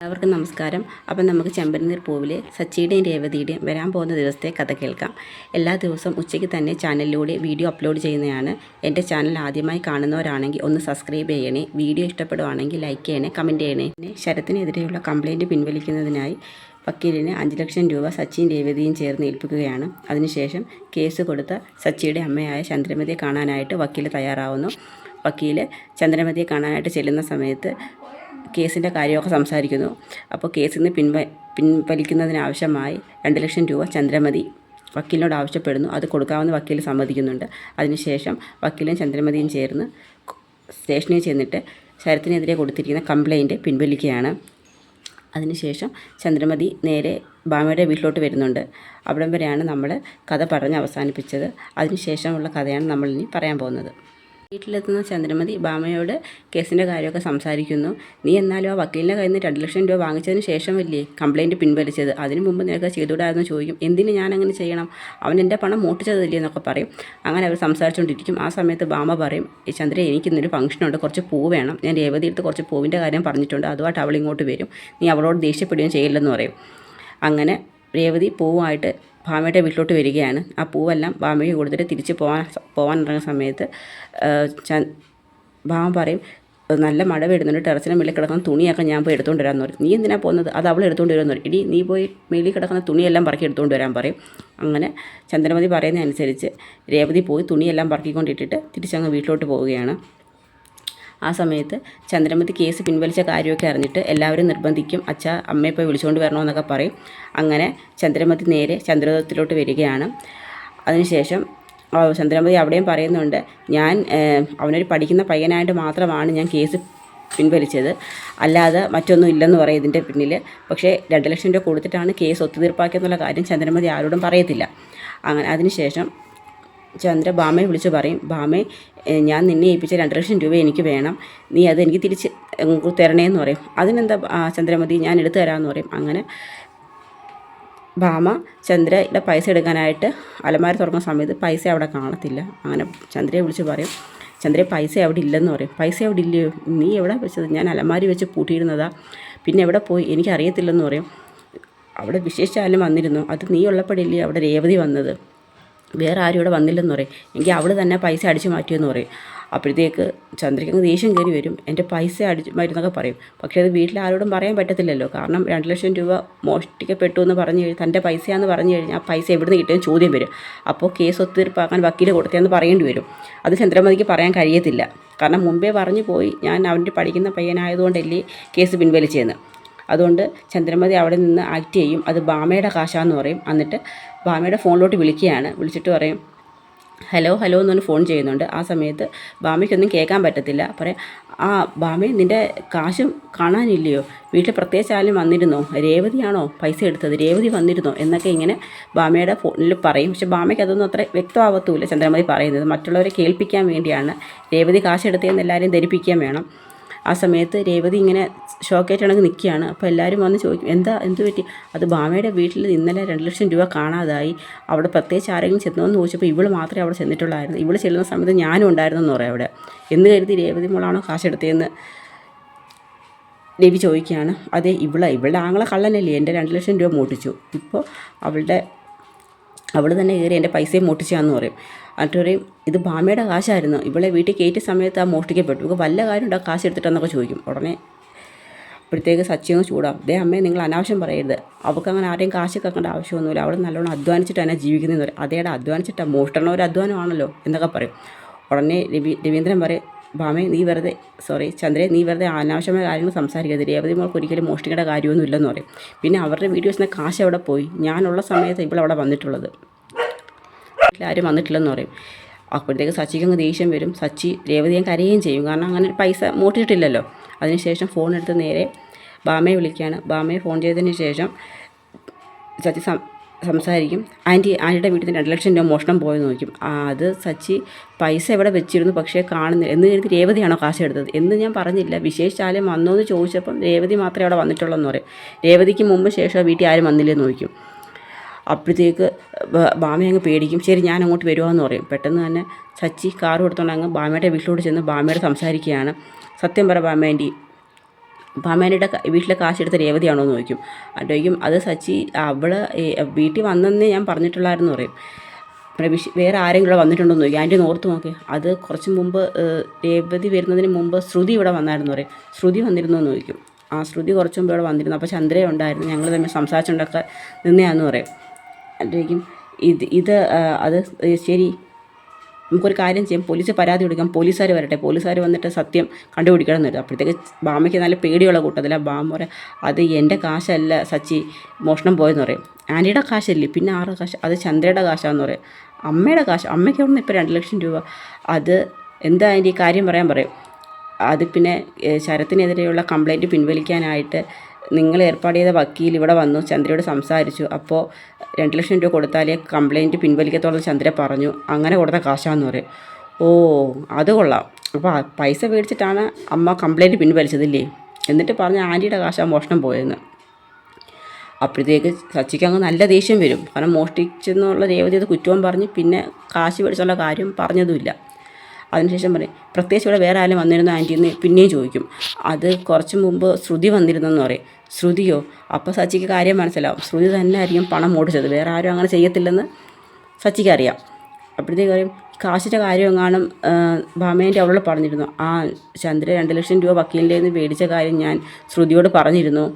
എല്ലാവർക്കും നമസ്കാരം. അപ്പം നമുക്ക് ചെമ്പരനീർ പൂവിലെ സച്ചിയുടെയും രേവതിയുടെയും വരാൻ പോകുന്ന ദിവസത്തെ കഥ കേൾക്കാം. എല്ലാ ദിവസവും ഉച്ചയ്ക്ക് തന്നെ ചാനലിലൂടെ വീഡിയോ അപ്ലോഡ് ചെയ്യുന്നതാണ്. എൻ്റെ ചാനൽ ആദ്യമായി കാണുന്നവരാണെങ്കിൽ ഒന്ന് സബ്സ്ക്രൈബ് ചെയ്യണേ. വീഡിയോ ഇഷ്ടപ്പെടുവാണെങ്കിൽ ലൈക്ക് ചെയ്യണേ, കമൻറ്റ് ചെയ്യണേ. പിന്നെ ശരത്തിനെതിരെയുള്ള കംപ്ലയിൻറ്റ് പിൻവലിക്കുന്നതിനായി വക്കീലിന് 5 ലക്ഷം രൂപ സച്ചിയും രേവതിയും ചേർന്ന് ഏൽപ്പിക്കുകയാണ്. അതിനുശേഷം കേസ് കൊടുത്ത സച്ചിയുടെ അമ്മയായ ചന്ദ്രമതിയെ കാണാനായിട്ട് വക്കീൽ തയ്യാറാവുന്നു. വക്കീൽ ചന്ദ്രമതിയെ കാണാനായിട്ട് ചെല്ലുന്ന സമയത്ത് കേസിൻ്റെ കാര്യമൊക്കെ സംസാരിക്കുന്നു. അപ്പോൾ കേസിൽ നിന്ന് പിൻവലിക്കുന്നതിനാവശ്യമായി 2 ലക്ഷം രൂപ ചന്ദ്രമതി വക്കീലിനോട് ആവശ്യപ്പെടുന്നു. അത് കൊടുക്കാമെന്ന് വക്കീൽ സമ്മതിക്കുന്നുണ്ട്. അതിനുശേഷം വക്കീലും ചന്ദ്രമതിയും ചേർന്ന് സ്റ്റേഷനിൽ ചെന്നിട്ട് ശരത്തിനെതിരെ കൊടുത്തിരിക്കുന്ന കംപ്ലയിൻറ്റ് പിൻവലിക്കുകയാണ്. അതിനുശേഷം ചന്ദ്രമതി നേരെ ഭാമയുടെ വീട്ടിലോട്ട് വരുന്നുണ്ട്. അവിടം വരെയാണ് നമ്മൾ കഥ പറഞ്ഞ് അവസാനിപ്പിച്ചത്. അതിനുശേഷമുള്ള കഥയാണ് നമ്മളിനി പറയാൻ പോകുന്നത്. വീട്ടിലെത്തുന്ന ചന്ദ്രമതി ഭാമയോട് കേസിൻ്റെ കാര്യമൊക്കെ സംസാരിക്കുന്നു. നീ എന്നാലും ആ വക്കീലിൻ്റെ കയ്യിൽ നിന്ന് 2 ലക്ഷം രൂപ വാങ്ങിച്ചതിന് ശേഷമല്ലേ കംപ്ലയിൻറ്റ് പിൻവലിച്ചത്? അതിന് മുമ്പ് നിനക്ക് ചെയ്തുകൂടായിരുന്നു ചോദിക്കും. എന്തിന് ഞാനങ്ങനെ ചെയ്യണം? അവൻ എൻ്റെ പണം മോട്ടിച്ചതല്ലേ എന്നൊക്കെ പറയും. അങ്ങനെ അവർ സംസാരിച്ചുകൊണ്ടിരിക്കും. ആ സമയത്ത് ഭാമ പറയും, ചന്ദ്ര എനിക്കിന്നൊരു ഫംഗ്ഷനുണ്ട്, കുറച്ച് പൂ വേണം. ഞാൻ രേവതി എടുത്ത് കുറച്ച് പൂവിൻ്റെ കാര്യം പറഞ്ഞിട്ടുണ്ട്, അതുമായിട്ട് അവൾ ഇങ്ങോട്ട് വരും. നീ അവളോട് ദേഷ്യപ്പെടുകയും ചെയ്യില്ലെന്ന് പറയും. അങ്ങനെ രേവതി പൂവായിട്ട് ഭാമയുടെ വീട്ടിലോട്ട് വരികയാണ്. ആ പൂവെല്ലാം ഭാമയ്ക്ക് കൊടുത്തിട്ട് തിരിച്ച് പോകാൻ ഇറങ്ങുന്ന സമയത്ത് ഭാമ പറയും, നല്ല മഴ വരുന്നുണ്ട്, ടെറസിന് മേളിൽ കിടക്കുന്ന തുണിയൊക്കെ ഞാൻ പോയി എടുത്തുകൊണ്ട് വരാമെന്ന് പറയും. നീ എന്തിനാണ് പോകുന്നത്? അത് അവൾ എടുത്തുകൊണ്ട് വരുമെന്ന് പറയും. ഇടി നീ പോയി മേളിൽ കിടക്കുന്ന തുണിയെല്ലാം പറക്കി എടുത്തുകൊണ്ട് വരാൻ പറയും. അങ്ങനെ ചന്ദ്രമതി പറയുന്നതനുസരിച്ച് രേവതി പോയി തുണിയെല്ലാം പറക്കിക്കൊണ്ടിട്ടിട്ട് തിരിച്ചങ്ങ് വീട്ടിലോട്ട് പോവുകയാണ്. ആ സമയത്ത് ചന്ദ്രമതി കേസ് പിൻവലിച്ച കാര്യമൊക്കെ അറിഞ്ഞിട്ട് എല്ലാവരും നിർബന്ധിക്കും, അമ്മയെ പോയി വിളിച്ചുകൊണ്ട് വരണമെന്നൊക്കെ പറയും. അങ്ങനെ ചന്ദ്രമതി നേരെ ചന്ദ്രലോകത്തിലോട്ട് വരികയാണ്. അതിനുശേഷം ചന്ദ്രമതി അവിടെയും പറയുന്നുണ്ട്, അവനൊരു പഠിക്കുന്ന പയ്യനായിട്ട് മാത്രമാണ് ഞാൻ കേസ് പിൻവലിച്ചത്, അല്ലാതെ മറ്റൊന്നും ഇല്ലെന്ന് പറയും ഇതിൻ്റെ പിന്നിൽ. പക്ഷേ 2 ലക്ഷം രൂപ കൊടുത്തിട്ടാണ് കേസ് ഒത്തുതീർപ്പാക്കിയെന്നുള്ള കാര്യം ചന്ദ്രമതി ആരോടും പറയത്തില്ല. അങ്ങനെ അതിനുശേഷം ഭാമയെ വിളിച്ച് പറയും, ഭാമേ, ഞാൻ നിന്നെ ഏൽപ്പിച്ച 2 ലക്ഷം രൂപ എനിക്ക് വേണം, നീ അത് എനിക്ക് തിരിച്ച് തരണേന്ന് പറയും. അതിനെന്താ ചന്ദ്രമതി, ഞാൻ എടുത്തു തരാമെന്ന് പറയും. അങ്ങനെ ഭാമ ചന്ദ്രയുടെ പൈസ എടുക്കാനായിട്ട് അലമാര തുറക്കുന്ന സമയത്ത് പൈസ അവിടെ കാണത്തില്ല. അങ്ങനെ ചന്ദ്രയെ വിളിച്ച് പറയും, ചന്ദ്ര പൈസ അവിടെ ഇല്ലെന്ന് പറയും. പൈസ അവിടെ ഇല്ലയോ? നീ എവിടെ വെച്ചത്? ഞാൻ അലമാരി വെച്ച് പൂട്ടിയിരുന്നതാ, പിന്നെ എവിടെ പോയി? എനിക്കറിയത്തില്ലെന്ന് പറയും. അവിടെ വിശേഷാലും വന്നിരുന്നു, അത് നീ ഉള്ളപ്പോഴില്ലേ അവിടെ രേവതി വന്നത്, വേറെ ആരും ഇവിടെ വന്നില്ലെന്ന് പറയും. എങ്കിൽ അവൾ തന്നെ പൈസ അടിച്ചു മാറ്റിയെന്ന് പറയും. അപ്പോഴത്തേക്ക് ചന്ദ്രയ്ക്ക് ദേഷ്യം കയറി വരും, എൻ്റെ പൈസ അടിച്ചു മാറ്റുന്നൊക്കെ പറയും. പക്ഷേ അത് വീട്ടിൽ ആരോടും പറയാൻ പറ്റത്തില്ലല്ലോ. കാരണം 2 ലക്ഷം രൂപ മോഷ്ടിക്കപ്പെട്ടു എന്ന് പറഞ്ഞു കഴിഞ്ഞാൽ, തൻ്റെ പൈസയാണെന്ന് പറഞ്ഞു കഴിഞ്ഞാൽ ആ പൈസ എവിടെ നിന്ന് കിട്ടിയെന്ന് ചോദ്യം വരും. അപ്പോൾ കേസ് ഒത്തുതീർപ്പാക്കാൻ വക്കീൽ കൊടുത്തതെന്ന് പറയേണ്ടി വരും. അത് ചന്ദ്രമതിക്ക് പറയാൻ കഴിയത്തില്ല. കാരണം മുമ്പേ പറഞ്ഞു പോയി, ഞാൻ അവൻ്റെ പഠിക്കുന്ന പയ്യനായതുകൊണ്ടല്ലേ കേസ് പിൻവലിച്ചതെന്ന്. അതുകൊണ്ട് ചന്ദ്രമതി അവിടെ നിന്ന് ആക്ട് ചെയ്യും, അത് ഭാമയുടെ കാശാന്ന് പറയും. എന്നിട്ട് ഭാമയുടെ ഫോണിലോട്ട് വിളിച്ചിട്ട് പറയും, ഹലോ എന്ന് പറഞ്ഞ് ഫോൺ ചെയ്യുന്നുണ്ട്. ആ സമയത്ത് ഭാമയ്ക്കൊന്നും കേൾക്കാൻ പറ്റത്തില്ല. പറയും, ഭാമേ, നിൻ്റെ കാശും കാണാനില്ലയോ? വീട്ടിൽ പ്രത്യേകിച്ച് ആരും വന്നിരുന്നോ? രേവതിയാണോ പൈസ എടുത്തത്? രേവതി വന്നിരുന്നോ എന്നൊക്കെ ഇങ്ങനെ ഭാമയുടെ ഫോണിൽ പറയും. പക്ഷെ ഭാമയ്ക്ക് അതൊന്നും അത്ര വ്യക്തമാവത്തുമില്ല ചന്ദ്രമതി പറയുന്നത്. മറ്റുള്ളവരെ കേൾപ്പിക്കാൻ വേണ്ടിയാണ്, രേവതി കാശ് എടുത്തതെന്ന് എല്ലാവരെയും ധരിപ്പിക്കാൻ വേണം. ആ സമയത്ത് രേവതി ഇങ്ങനെ ഷോക്കേറ്റ് നിൽക്കുകയാണ്. അപ്പോൾ എല്ലാവരും വന്ന് ചോദിക്കും, എന്ത് പറ്റി? അത് ഭാമയുടെ വീട്ടിൽ ഇന്നലെ 2 ലക്ഷം രൂപ കാണാതായി, അവിടെ പ്രത്യേകിച്ച് ആരെങ്കിലും ചെന്നോന്ന് ചോദിച്ചപ്പോൾ ഇവൾ മാത്രമേ അവിടെ ചെന്നിട്ടുള്ളായിരുന്നു, ഇവൾ ചെല്ലുന്ന സമയത്ത് ഞാനും ഉണ്ടായിരുന്നു എന്ന് പറയാം അവിടെ. എന്ന് കരുതി രേവതി മോളാണോ കാശെടുത്തതെന്ന് രവി ചോദിക്കുകയാണ്. അതെ, ഇവളുടെ ആങ്ങളെ കള്ളനല്ലേ, എൻ്റെ 2 ലക്ഷം രൂപ മോട്ടിച്ചു, ഇപ്പോൾ അവൾ തന്നെ കയറി എൻ്റെ പൈസയും മോട്ടിച്ചാന്ന് പറയും. എന്നിട്ട് പറയും, ഇത് ഭാമയുടെ കാശായിരുന്നു, ഇവളെ വീട്ടിൽ കയറ്റിയ സമയത്ത് ആ മോഷ്ടിക്കപ്പെട്ടു, ഇവൾക്ക് വല്ല കാര്യം ഉണ്ടാകും കാശ് എടുത്തിട്ടെന്നൊക്കെ ചോദിക്കും. ഉടനെ അപ്പോഴത്തേക്ക് സച്ചിയും ചൂടാവും, അമ്മയെ നിങ്ങൾ അനാവശ്യം പറയരുത്, അവൾക്ക് അങ്ങനെ ആരെയും കാശ് കേൾക്കേണ്ട ആവശ്യമൊന്നുമില്ല, അവൾ നല്ലോണം അധ്വാനിച്ചിട്ട് തന്നെ ജീവിക്കുന്നതെന്ന് പറയും. അതേടാ, അധ്വാനിച്ചിട്ടാണ്, മോഷ്ടണ ഒരു അധ്വാനമാണല്ലോ എന്നൊക്കെ പറയും. ഉടനെ രവീന്ദ്രൻ പറയും, ഭാമേ ചന്ദ്രേ, നീ വെറുതെ അനാവശ്യമായ കാര്യങ്ങൾ സംസാരിക്കരുത്, രേവതി മോൾക്ക് ഒരിക്കലും മോഷ്ടിക്കേണ്ട കാര്യമൊന്നും ഇല്ലെന്ന് പറയും. പിന്നെ അവരുടെ വീഡിയോസിന് കാശ് എവിടെ പോയി? ഞാനുള്ള സമയത്ത് ഇവളവിടെ വന്നിട്ടുള്ളത്, വീട്ടിലാരും വന്നിട്ടില്ലെന്ന് പറയും. അപ്പോഴത്തേക്ക് സച്ചിക്ക് ദേഷ്യം വരും. സച്ചി രേവതിയെ കരയുകയും ചെയ്യും, കാരണം അങ്ങനെ പൈസ മോട്ടിച്ചിട്ടില്ലല്ലോ. അതിനുശേഷം ഫോൺ എടുത്ത് നേരെ ഭാമയെ വിളിക്കുകയാണ്. ഭാമയെ ഫോൺ ചെയ്തതിന് ശേഷം സച്ചി സംസാരിക്കും. ആൻറ്റിയുടെ വീട്ടിൽ നിന്ന് 2 ലക്ഷം രൂപ മോഷണം പോയെന്ന് നോക്കും. അത് സച്ചി പൈസ എവിടെ വെച്ചിരുന്നു, പക്ഷേ കാണുന്നില്ല. എന്ന് കരുതി രേവതിയാണോ കാശ് എടുത്തത് എന്ന് ഞാൻ പറഞ്ഞില്ല, വിശേഷിച്ചാലും വന്നോ എന്ന് ചോദിച്ചപ്പം രേവതി മാത്രമേ അവിടെ വന്നിട്ടുള്ളൂ എന്ന് പറയും. രേവതിക്ക് മുമ്പ് ശേഷം വീട്ടിൽ ആരും വന്നില്ലെന്ന് നോക്കും. അപ്പോഴത്തേക്ക് ഭാമ അങ്ങ് പേടിക്കും. ശരി, ഞാൻ അങ്ങോട്ട് വരുവാന്ന് പറയും. പെട്ടെന്ന് തന്നെ സച്ചി കാർ കൊടുത്തോണ്ട് അങ്ങ് ഭാമയുടെ വീട്ടിലോട്ട് ചെന്ന് ഭാമയോട് സംസാരിക്കുകയാണ്. സത്യം പറ ഭാമേൻ്റി, ഭാമേനിയുടെ വീട്ടിലെ കാശെടുത്ത രേവതിയാണോ എന്ന് ചോദിക്കും. ചോദിക്കും അത് സച്ചി അവൾ വീട്ടിൽ വന്നെന്നേ ഞാൻ പറഞ്ഞിട്ടുള്ളായിരുന്നു പറയും. പിന്നെ വേറെ ആരെങ്കിലും ഇവിടെ വന്നിട്ടുണ്ടോ എന്ന് ചോദിക്കും. ആൻറ്റി ഓർത്ത് നോക്കി, അത് കുറച്ച് മുമ്പ് രേവതി വരുന്നതിന് മുമ്പ് ശ്രുതി ഇവിടെ വന്നായിരുന്നു പറയും. ശ്രുതി വന്നിരുന്നു എന്ന് ചോദിക്കും. ആ ശ്രുതി കുറച്ച് മുമ്പ് ഇവിടെ വന്നിരുന്നു, അപ്പോൾ ചന്ദ്രയ ഉണ്ടായിരുന്നു, ഞങ്ങൾ തമ്മിൽ സംസാരിച്ചുകൊണ്ടൊക്കെ നിന്നെയാണെന്ന് പറയും. ചോദിക്കും അത് ശരി, നമുക്കൊരു കാര്യം ചെയ്യാം, പോലീസ് പരാതി കൊടുക്കാം, പോലീസുകാർ വരട്ടെ, പോലീസുകാർ വന്നിട്ട് സത്യം കണ്ടുപിടിക്കണം എന്ന് വരും. അപ്പോഴത്തേക്ക് ബാമയ്ക്ക് നല്ല പേടിയുള്ള കൂട്ടത്തില്ല. ബാമ പറയും അത് എൻ്റെ കാശല്ല സച്ചി മോഷണം പോയെന്ന് പറയും. ആൻറ്റിയുടെ കാശല്ലേ, പിന്നെ ആരുടെ കാശ്? അത് ചന്ദ്രയുടെ കാശാന്ന് പറയും. അമ്മയുടെ കാശ്, അമ്മയ്ക്ക് അവിടെ നിന്ന് ഇപ്പോൾ 2 ലക്ഷം രൂപ. അത് എന്താ അതിൻ്റെ ഈ കാര്യം പറയും. അത് പിന്നെ ശരത്തിനെതിരെയുള്ള കംപ്ലയിൻറ്റ് പിൻവലിക്കാനായിട്ട് നിങ്ങൾ ഏർപ്പാട് ചെയ്ത വക്കീൽ ഇവിടെ വന്നു, ചന്ദ്രയോട് സംസാരിച്ചു. അപ്പോൾ 2 ലക്ഷം രൂപ കൊടുത്താലേ കംപ്ലയിൻറ്റ് പിൻവലിക്കത്തോളം ചന്ദ്ര പറഞ്ഞു. അങ്ങനെ കൊടുത്ത കാശാന്ന് പറയും. ഓ അത് കൊള്ളാം. അപ്പോൾ പൈസ മേടിച്ചിട്ടാണ് അമ്മ കംപ്ലയിൻറ്റ് പിൻവലിച്ചതില്ലേ, എന്നിട്ട് പറഞ്ഞ ആൻറ്റിയുടെ കാശാ മോഷണം പോയെന്ന്. അപ്പോഴത്തേക്ക് സച്ചിക്ക് അങ്ങ് നല്ല ദേഷ്യം വരും. കാരണം മോഷ്ടിച്ചെന്നുള്ള രേവതി അത് കുറ്റവും പറഞ്ഞ് പിന്നെ കാശ് മേടിച്ചുള്ള കാര്യം പറഞ്ഞതുമില്ല. അതിനുശേഷം പറയും പ്രത്യേകിച്ച് ഇവിടെ വേറെ ആരും വന്നിരുന്നു ആൻറ്റിന്ന് പിന്നെയും ചോദിക്കും. അത് കുറച്ച് മുമ്പ് ശ്രുതി വന്നിരുന്നെന്ന് പറയും. ശ്രുതിയോ? അപ്പോൾ സച്ചിക്ക് കാര്യം മനസ്സിലാവും, ശ്രുതി തന്നെ ആയിരിക്കും പണം മോടിച്ചത്, വേറെ ആരും അങ്ങനെ ചെയ്യത്തില്ലെന്ന് സച്ചിക്ക് അറിയാം. അപ്പോഴത്തേക്ക് പറയും കാശിൻ്റെ കാര്യം എങ്ങാനും ഭാമേൻ്റെ അവളോട് പറഞ്ഞിരുന്നു. ആ ചന്ദ്ര 2 ലക്ഷം രൂപ വക്കീലിൻ്റെ നിന്ന് മേടിച്ച കാര്യം ഞാൻ ശ്രുതിയോട് പറഞ്ഞിരുന്നു.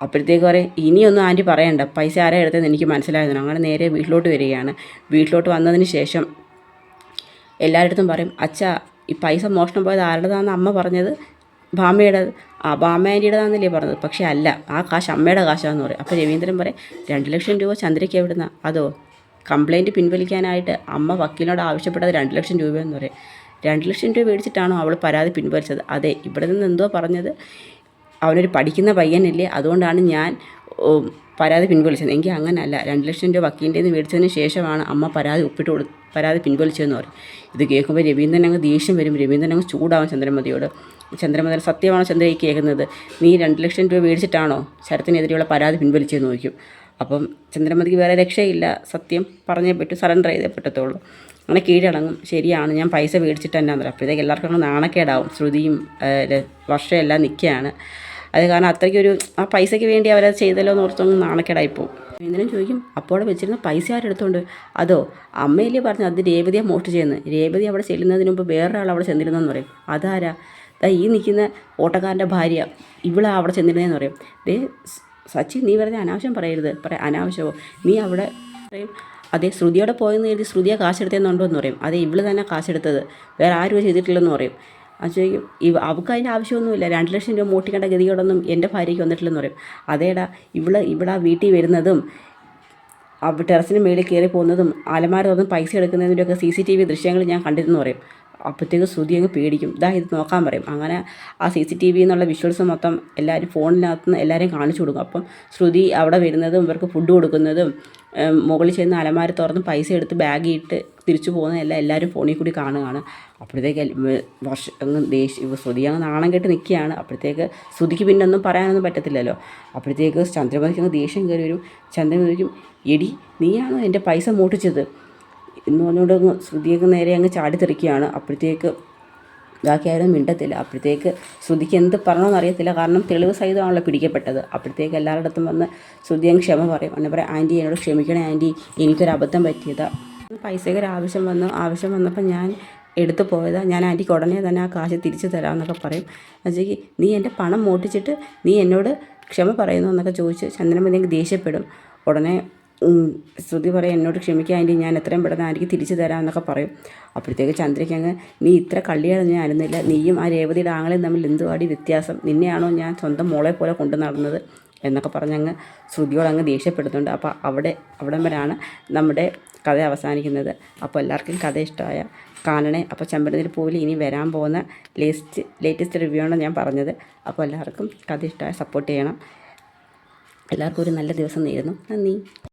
അപ്പോഴത്തേക്ക് പറയും ഇനിയൊന്നും ആൻറ്റി പറയണ്ട, പൈസ ആരാ എടുത്തതെന്ന് എനിക്ക് മനസ്സിലായിരുന്നു. അങ്ങനെ നേരെ വീട്ടിലോട്ട് വരികയാണ്. വീട്ടിലോട്ട് വന്നതിന് ശേഷം എല്ലായിടത്തും പറയും അച്ഛാ ഈ പൈസ മോഷണം പോയത് ആരുടേതാണെന്ന് അമ്മ പറഞ്ഞത് ഭാമയുടെ ഭാമ ആൻറ്റിയുടേതാണെന്നല്ലേ പറഞ്ഞത്, പക്ഷേ അല്ല, ആ കാശ് അമ്മയുടെ കാശാന്ന് പറയും. അപ്പോൾ രവീന്ദ്രൻ പറയും 2 ലക്ഷം രൂപ ചന്ദ്രയ്ക്ക് എവിടുന്ന? അതോ കംപ്ലയിൻറ്റ് പിൻവലിക്കാനായിട്ട് അമ്മ വക്കീലിനോട് ആവശ്യപ്പെട്ടത് 2 ലക്ഷം രൂപയെന്ന് പറയും. 2 ലക്ഷം രൂപ മേടിച്ചിട്ടാണോ അവൾ പരാതി പിൻവലിച്ചത്? അതെ, ഇവിടെ നിന്ന് എന്തോ പറഞ്ഞത്, അവനൊരു പഠിക്കുന്ന പയ്യനല്ലേ, അതുകൊണ്ടാണ് ഞാൻ പരാതി പിൻവലിച്ചത്. എങ്കിൽ അങ്ങനെയല്ല, 2 ലക്ഷം രൂപ വക്കീലിൻ്റെ നിന്ന് മേടിച്ചതിന് ശേഷമാണ് അമ്മ പരാതി പിൻവലിച്ചതെന്ന് പറയും. ഇത് കേൾക്കുമ്പോൾ രവീന്ദ്രൻ അങ്ങ് ദേഷ്യം വരും. രവീന്ദ്രൻ അങ്ങ് ചൂടാവും ചന്ദ്രമതിയോട്. ചന്ദ്രമതി സത്യമാണോ ചന്ദ്ര ഈ കേൾക്കുന്നത്? നീ 2 ലക്ഷം രൂപ മേടിച്ചിട്ടാണോ ശരത്തിനെതിരെയുള്ള പരാതി പിൻവലിച്ചതെന്ന് ചോദിക്കും. അപ്പം ചന്ദ്രമതിക്ക് വേറെ രക്ഷയില്ല, സത്യം പറഞ്ഞേ പറ്റൂ, സറണ്ടർ ചെയ്തേ പറ്റത്തുള്ളൂ. അങ്ങനെ കീഴടങ്ങും. ശരിയാണ്, ഞാൻ പൈസ മേടിച്ചിട്ട് തന്നെ അന്നേരം. അപ്പോഴത്തേക്ക് എല്ലാവർക്കും അങ്ങ് നാണക്കേടാവും. ശ്രുതിയും വർഷമെല്ലാം നിൽക്കുകയാണ്. അത് കാരണം അത്രയ്ക്കൊരു ആ പൈസയ്ക്ക് വേണ്ടി അവരത് ചെയ്തല്ലോ എന്ന് ഓർത്തൊന്നും നാണക്കേടായിപ്പോവും. എന്തിനും ചോദിക്കും അപ്പോൾ വെച്ചിരുന്ന പൈസ ആരെടുത്തോണ്ട്? അതോ അമ്മയില്ലേ പറഞ്ഞു അത് രേവതിയെ മോഷ്ടിച്ചെന്ന്. രേവതി അവിടെ ചെല്ലുന്നതിന് മുമ്പ് വേറൊരാൾ അവിടെ ചെന്നിരുന്നെന്ന് പറയും. അതാരാ? ഈ നിൽക്കുന്ന ഓട്ടക്കാരൻ്റെ ഭാര്യ, ഇവളാ അവിടെ ചെന്നിരുന്നതെന്ന് പറയും. സച്ചി നീ വെറുതെ അനാവശ്യം പറയരുത്. അനാവശ്യമോ? നീ അവിടെ പറയും അതേ ശ്രുതിയോടെ പോയെന്ന് കരുതി ശ്രുതിയെ കാശെടുത്തതെന്നുണ്ടോ എന്ന് പറയും. അതെ, ഇവള് തന്നെ കാശെടുത്തത്, വേറെ ആരും ചെയ്തിട്ടില്ലെന്ന് പറയും. അത് ചോദിക്കും അവൾക്ക് അതിൻ്റെ ആവശ്യമൊന്നുമില്ല, 2 ലക്ഷം രൂപ മോഷ്ടിക്കേണ്ട ഗതിയോടൊന്നും എൻ്റെ ഭാര്യയ്ക്ക് വന്നിട്ടില്ലെന്ന് പറയും. അതേടാ, ഇവിടെ വീട്ടിൽ വരുന്നതും ടെറസിന് മേളിൽ കയറി പോകുന്നതും അലമാര തുറന്ന് പൈസ എടുക്കുന്നതിൻ്റെയൊക്കെ CCTV ദൃശ്യങ്ങൾ ഞാൻ കണ്ടിരുന്നു പറയും. അപ്പോഴത്തേക്ക് ശ്രുതി അങ്ങ് പേടിക്കും. ഇത് നോക്കാൻ പറയും. അങ്ങനെ ആ CCTV എന്നുള്ള വിഷ്വൽസ് മൊത്തം എല്ലാവരും ഫോണിനകത്ത് എല്ലാവരെയും കാണിച്ചു കൊടുക്കും. അപ്പം ശ്രുതി അവിടെ വരുന്നതും ഇവർക്ക് ഫുഡ് കൊടുക്കുന്നതും മുകളിൽ ചെന്ന് അലമാര തുറന്ന് പൈസ എടുത്ത് ബാഗിൽ ഇട്ട് തിരിച്ചു പോകുന്നതെല്ലാം എല്ലാവരും ഫോണിൽ കൂടി കാണുകയാണ്. അപ്പോഴത്തേക്ക് ശ്രുതി അങ്ങ് നാണം കെട്ട് നിൽക്കുകയാണ്. അപ്പോഴത്തേക്ക് ശ്രുതിക്ക് പിന്നെ ഒന്നും പറയാനൊന്നും പറ്റത്തില്ലല്ലോ. അപ്പോഴത്തേക്ക് ചന്ദ്രമതിക്ക് അങ്ങ് ദേഷ്യം കയറി വരും. ചന്ദ്രമതിക്കും എടി നീയാണോ എൻ്റെ പൈസ മോട്ടിച്ചത് എന്ന് പറഞ്ഞുകൊണ്ട് അങ്ങ് ശ്രുതിയൊക്കെ നേരെ അങ്ങ് ചാടിത്തെറിക്കുകയാണ്. അപ്പോഴത്തേക്ക് ബാക്കി ആരും മിണ്ടത്തില്ല. അപ്പോഴത്തേക്ക് ശ്രുതിക്ക് എന്ത് പറയണമെന്ന് അറിയത്തില്ല, കാരണം തെളിവ് സഹിതമാണല്ലോ പിടിക്കപ്പെട്ടത്. അപ്പോഴത്തേക്ക് എല്ലാവരുടെ അടുത്തും വന്ന് ശ്രുതി അങ്ങ് ക്ഷമ പറയും. അങ്ങനെ പറയാം ആൻറ്റി എന്നോട് ക്ഷമിക്കണേ ആൻറ്റി, എനിക്കൊരു അബദ്ധം പറ്റിയതാണ്, പൈസയ്ക്ക് ഒരു ആവശ്യം വന്നപ്പോൾ ഞാൻ എടുത്തു പോയതാണ്, ഞാൻ ആൻറ്റിക്ക് ഉടനെ തന്നെ ആ കാശ് തിരിച്ചു തരാമെന്നൊക്കെ പറയും. അജയ്ക്ക് നീ എൻ്റെ പണം മോട്ടിച്ചിട്ട് നീ എന്നോട് ക്ഷമ പറയുന്നു എന്നൊക്കെ ചോദിച്ച് ചന്ദ്രമതി അങ്ങ് ദേഷ്യപ്പെടും. ഉടനെ ശ്രുതി പറയും എന്നോട് ക്ഷമിക്കുക ആൻറ്റി, ഞാൻ എത്രയും പെട്ടെന്ന് ആൻറ്റിക്ക് തിരിച്ചു തരാമെന്നൊക്കെ പറയും. അപ്പോഴത്തേക്ക് ചന്ദ്രയ്ക്ക് അങ്ങ് നീ ഇത്ര കള്ളിയാണ് ഞാൻ അറിയുന്നില്ല, നീയും ആ രേവതിയുടെ ആങ്ങളെയും തമ്മിൽ എന്തുവാടി വ്യത്യാസം, നിന്നെയാണോ ഞാൻ സ്വന്തം മോളെ പോലെ കൊണ്ടു നടന്നത് എന്നൊക്കെ പറഞ്ഞങ്ങ് ശ്രുതിയോട് അങ്ങ് ദേഷ്യപ്പെടുന്നുണ്ട്. അപ്പോൾ അവിടം വരെയാണ് നമ്മുടെ കഥ അവസാനിക്കുന്നത്. അപ്പോൾ എല്ലാവർക്കും കഥ ഇഷ്ടമായ കാണണേ. അപ്പോൾ ചെമ്പരത്തിയിൽ പൂവിൽ ഇനി വരാൻ പോകുന്ന ലേറ്റസ്റ്റ് റിവ്യൂ ആണ് ഞാൻ പറഞ്ഞത്. അപ്പോൾ എല്ലാവർക്കും കഥ ഇഷ്ടമായ സപ്പോർട്ട് ചെയ്യണം. എല്ലാവർക്കും ഒരു നല്ല ദിവസം നേരുന്നു. നന്ദി.